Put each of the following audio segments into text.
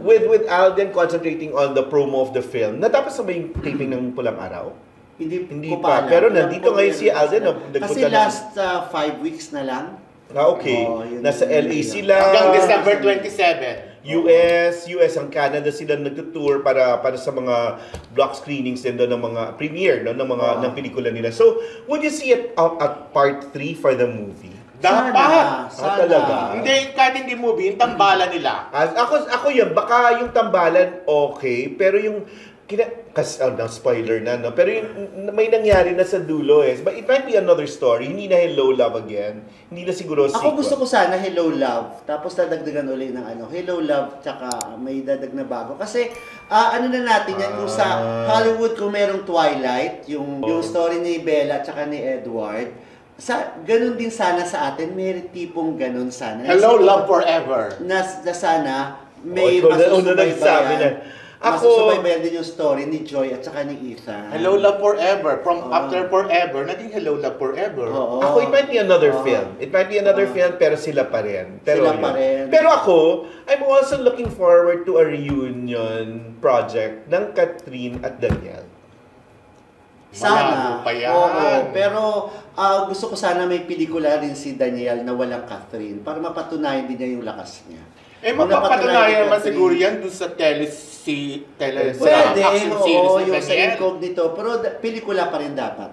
With Alden concentrating on the promo of the film, natapos na ba yung taping ng Pulang Araw? Hindi ko pa. Pero nandito ngayon si Alden. Kasi last 5 weeks na lang. Okay. Nasa LA sila. Hanggang December 27. US ang Canada sila nagtutour para sa mga block screenings din doon ng mga premiere ng mga ng pelikula nila. So, would you see it at part 3 for the movie? Dapat! Sana. Talaga? Hindi, kahit hindi movie, yung tambalan nila. Ako yun, baka yung tambalan okay, pero yung kasi spoiler na, no? Pero yung, may nangyari na sa dulo but it might be another story. Hindi na Hello Love again. Hindi na siguro sequel. Ako gusto ko sana Hello Love, tapos dadagdagan ulit ng Hello Love, tsaka may dadag na bago. Kasi ano na natin yan, kung sa Hollywood kung merong Twilight, yung story ni Bella tsaka ni Edward, ganun din sana sa atin, may tipong ganun sana. Hello Love Forever. Na sana may masusubaybayan. Masusubaybayan din yung story ni Joy at saka ni Ethan. Hello Love Forever. From After Forever, naging Hello Love Forever. Ako, it might be another film. It might be another film, pero sila pa rin. Sila pa rin. Pero ako, I'm also looking forward to a reunion project ng Catherine at Daniel. Sana. Pa yan. Oo, pero gusto ko sana may pelikula rin si Daniel na walang Catherine para mapatunayan din niya yung lakas niya. Mapapatunayan naman siguro yan doon sa Pwede, action series ni yung sa Daniel. Incognito, pero pelikula pa rin dapat.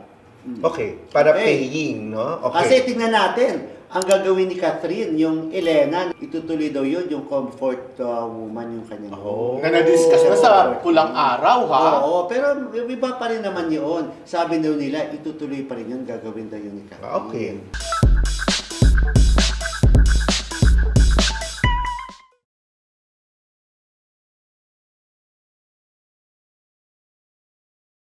Okay, para paying, no? Okay. Kasi tingnan natin, ang gagawin ni Catherine, yung Elena, itutuloy daw yun, yung comfort woman yung kanyang Na na-discuss na sa Pulang Araw, ha? Oo, pero iba pa rin naman yun. Sabi daw nila, itutuloy pa rin yun, gagawin daw yun ni Catherine. Okay.